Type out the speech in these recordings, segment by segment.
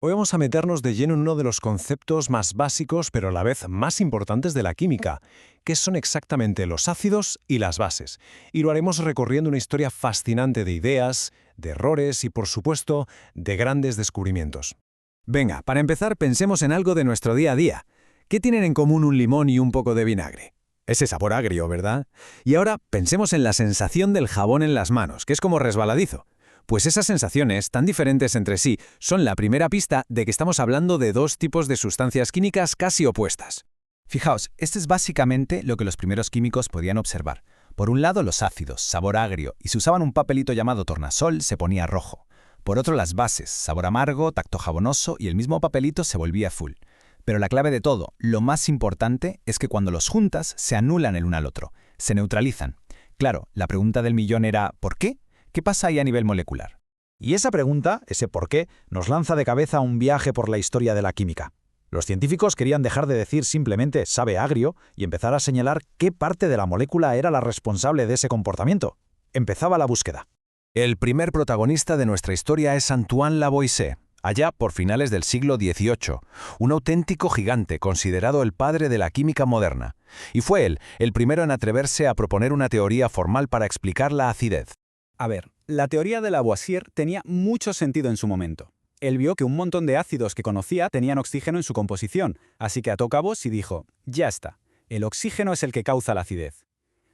Hoy vamos a meternos de lleno en uno de los conceptos más básicos, pero a la vez más importantes de la química, que son exactamente los ácidos y las bases. Y lo haremos recorriendo una historia fascinante de ideas, de errores y, por supuesto, de grandes descubrimientos. Venga, para empezar, pensemos en algo de nuestro día a día. ¿Qué tienen en común un limón y un poco de vinagre? Ese sabor agrio, ¿verdad? Y ahora pensemos en la sensación del jabón en las manos, que es como resbaladizo. Pues esas sensaciones, tan diferentes entre sí, son la primera pista de que estamos hablando de dos tipos de sustancias químicas casi opuestas. Fijaos, esto es básicamente lo que los primeros químicos podían observar. Por un lado, los ácidos, sabor agrio, y si usaban un papelito llamado tornasol, se ponía rojo. Por otro, las bases, sabor amargo, tacto jabonoso, y el mismo papelito se volvía azul. Pero la clave de todo, lo más importante, es que cuando los juntas, se anulan el uno al otro, se neutralizan. Claro, la pregunta del millón era ¿por qué? ¿Qué pasa ahí a nivel molecular? Y esa pregunta, ese por qué, nos lanza de cabeza a un viaje por la historia de la química. Los científicos querían dejar de decir simplemente sabe agrio y empezar a señalar qué parte de la molécula era la responsable de ese comportamiento. Empezaba la búsqueda. El primer protagonista de nuestra historia es Antoine Lavoisier, allá por finales del siglo XVIII, un auténtico gigante considerado el padre de la química moderna. Y fue él el primero en atreverse a proponer una teoría formal para explicar la acidez. A ver, la teoría de Lavoisier tenía mucho sentido en su momento. Él vio que un montón de ácidos que conocía tenían oxígeno en su composición, así que ató cabos y dijo, ya está, el oxígeno es el que causa la acidez.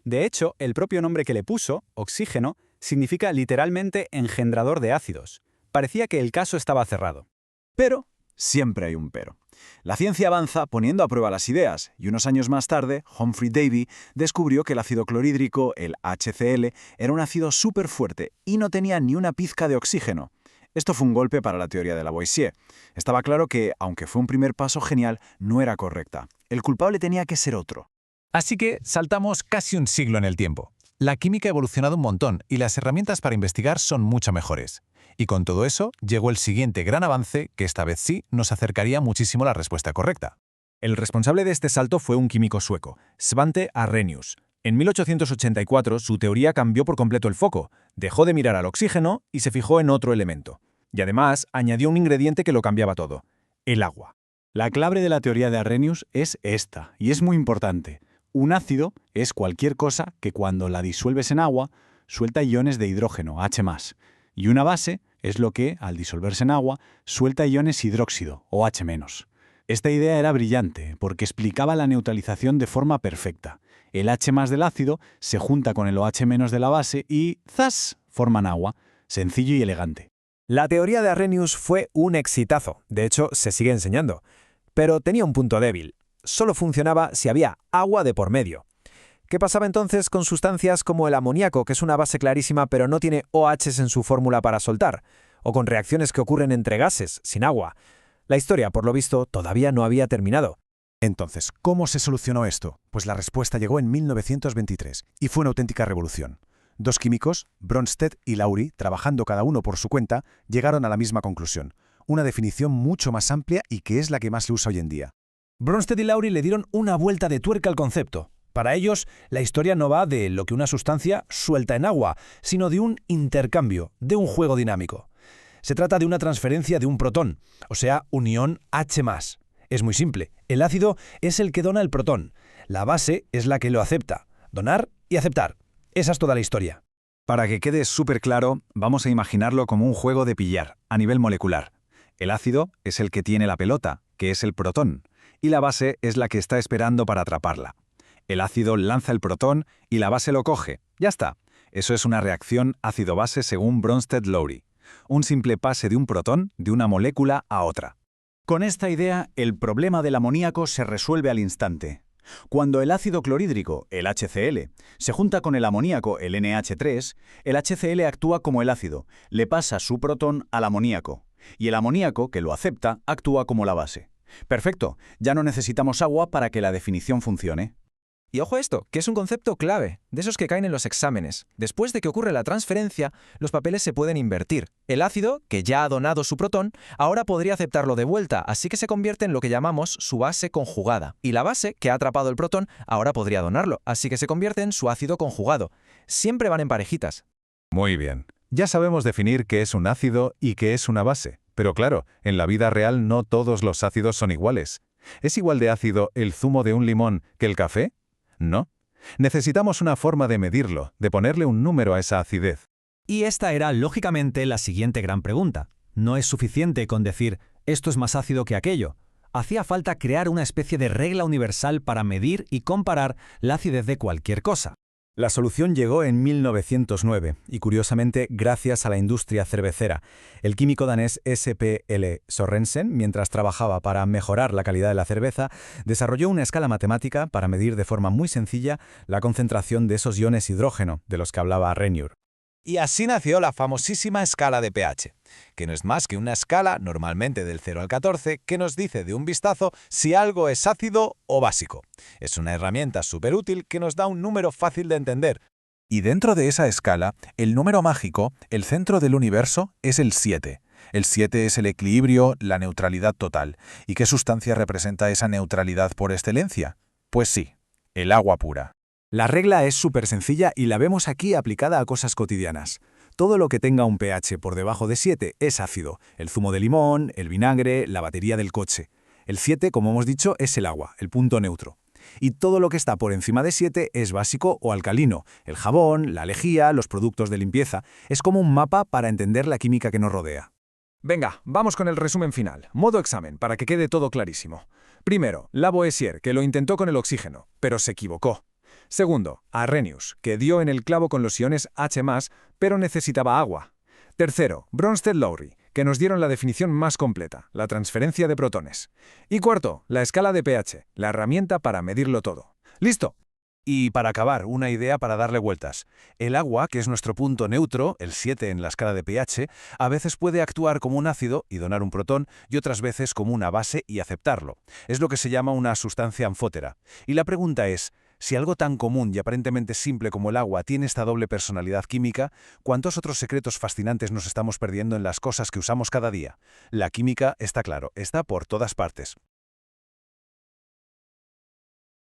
De hecho, el propio nombre que le puso, oxígeno, significa literalmente engendrador de ácidos. Parecía que el caso estaba cerrado. Pero siempre hay un pero. La ciencia avanza poniendo a prueba las ideas, y unos años más tarde, Humphrey Davy descubrió que el ácido clorhídrico, el HCl, era un ácido súper fuerte y no tenía ni una pizca de oxígeno. Esto fue un golpe para la teoría de Lavoisier. Estaba claro que, aunque fue un primer paso genial, no era correcta. El culpable tenía que ser otro. Así que saltamos casi un siglo en el tiempo. La química ha evolucionado un montón y las herramientas para investigar son mucho mejores. Y con todo eso, llegó el siguiente gran avance que esta vez sí nos acercaría muchísimo a la respuesta correcta. El responsable de este salto fue un químico sueco, Svante Arrhenius. En 1884 su teoría cambió por completo el foco, dejó de mirar al oxígeno y se fijó en otro elemento. Y además añadió un ingrediente que lo cambiaba todo, el agua. La clave de la teoría de Arrhenius es esta, y es muy importante. Un ácido es cualquier cosa que cuando la disuelves en agua, suelta iones de hidrógeno, H+. Y una base es lo que, al disolverse en agua, suelta iones hidróxido, o H-. Esta idea era brillante, porque explicaba la neutralización de forma perfecta. El H+ del ácido se junta con el OH- de la base y ¡zas!, forman agua. Sencillo y elegante. La teoría de Arrhenius fue un exitazo, de hecho se sigue enseñando. Pero tenía un punto débil. Solo funcionaba si había agua de por medio. ¿Qué pasaba entonces con sustancias como el amoníaco, que es una base clarísima pero no tiene OHs en su fórmula para soltar? ¿O con reacciones que ocurren entre gases, sin agua? La historia, por lo visto, todavía no había terminado. Entonces, ¿cómo se solucionó esto? Pues la respuesta llegó en 1923 y fue una auténtica revolución. Dos químicos, Bronsted y Lowry, trabajando cada uno por su cuenta, llegaron a la misma conclusión. Una definición mucho más amplia y que es la que más se usa hoy en día. Bronsted y Lowry le dieron una vuelta de tuerca al concepto. Para ellos, la historia no va de lo que una sustancia suelta en agua, sino de un intercambio, de un juego dinámico. Se trata de una transferencia de un protón, o sea, un ion H+. Es muy simple. El ácido es el que dona el protón. La base es la que lo acepta. Donar y aceptar. Esa es toda la historia. Para que quede súper claro, vamos a imaginarlo como un juego de pillar, a nivel molecular. El ácido es el que tiene la pelota, que es el protón, y la base es la que está esperando para atraparla. El ácido lanza el protón y la base lo coge. Ya está. Eso es una reacción ácido-base según Bronsted-Lowry. Un simple pase de un protón de una molécula a otra. Con esta idea, el problema del amoníaco se resuelve al instante. Cuando el ácido clorhídrico, el HCl, se junta con el amoníaco, el NH3, el HCl actúa como el ácido, le pasa su protón al amoníaco, y el amoníaco, que lo acepta, actúa como la base. Perfecto, ya no necesitamos agua para que la definición funcione. Y ojo a esto, que es un concepto clave, de esos que caen en los exámenes. Después de que ocurre la transferencia, los papeles se pueden invertir. El ácido, que ya ha donado su protón, ahora podría aceptarlo de vuelta, así que se convierte en lo que llamamos su base conjugada. Y la base, que ha atrapado el protón, ahora podría donarlo, así que se convierte en su ácido conjugado. Siempre van en parejitas. Muy bien. Ya sabemos definir qué es un ácido y qué es una base. Pero claro, en la vida real no todos los ácidos son iguales. ¿Es igual de ácido el zumo de un limón que el café? No. Necesitamos una forma de medirlo, de ponerle un número a esa acidez. Y esta era, lógicamente, la siguiente gran pregunta. No es suficiente con decir, esto es más ácido que aquello. Hacía falta crear una especie de regla universal para medir y comparar la acidez de cualquier cosa. La solución llegó en 1909 y, curiosamente, gracias a la industria cervecera. El químico danés S.P.L. Sorensen, mientras trabajaba para mejorar la calidad de la cerveza, desarrolló una escala matemática para medir de forma muy sencilla la concentración de esos iones hidrógeno de los que hablaba Renier. Y así nació la famosísima escala de pH, que no es más que una escala, normalmente del 0 al 14, que nos dice de un vistazo si algo es ácido o básico. Es una herramienta súper útil que nos da un número fácil de entender. Y dentro de esa escala, el número mágico, el centro del universo, es el 7. El 7 es el equilibrio, la neutralidad total. ¿Y qué sustancia representa esa neutralidad por excelencia? Pues sí, el agua pura. La regla es súper sencilla y la vemos aquí aplicada a cosas cotidianas. Todo lo que tenga un pH por debajo de 7 es ácido. El zumo de limón, el vinagre, la batería del coche. El 7, como hemos dicho, es el agua, el punto neutro. Y todo lo que está por encima de 7 es básico o alcalino. El jabón, la lejía, los productos de limpieza. Es como un mapa para entender la química que nos rodea. Venga, vamos con el resumen final. Modo examen, para que quede todo clarísimo. Primero, Lavoisier, que lo intentó con el oxígeno, pero se equivocó. Segundo, Arrhenius, que dio en el clavo con los iones H+, pero necesitaba agua. Tercero, Bronsted-Lowry, que nos dieron la definición más completa, la transferencia de protones. Y cuarto, la escala de pH, la herramienta para medirlo todo. ¡Listo! Y para acabar, una idea para darle vueltas. El agua, que es nuestro punto neutro, el 7 en la escala de pH, a veces puede actuar como un ácido y donar un protón, y otras veces como una base y aceptarlo. Es lo que se llama una sustancia anfótera. Y la pregunta es, si algo tan común y aparentemente simple como el agua tiene esta doble personalidad química, ¿cuántos otros secretos fascinantes nos estamos perdiendo en las cosas que usamos cada día? La química, está claro, está por todas partes.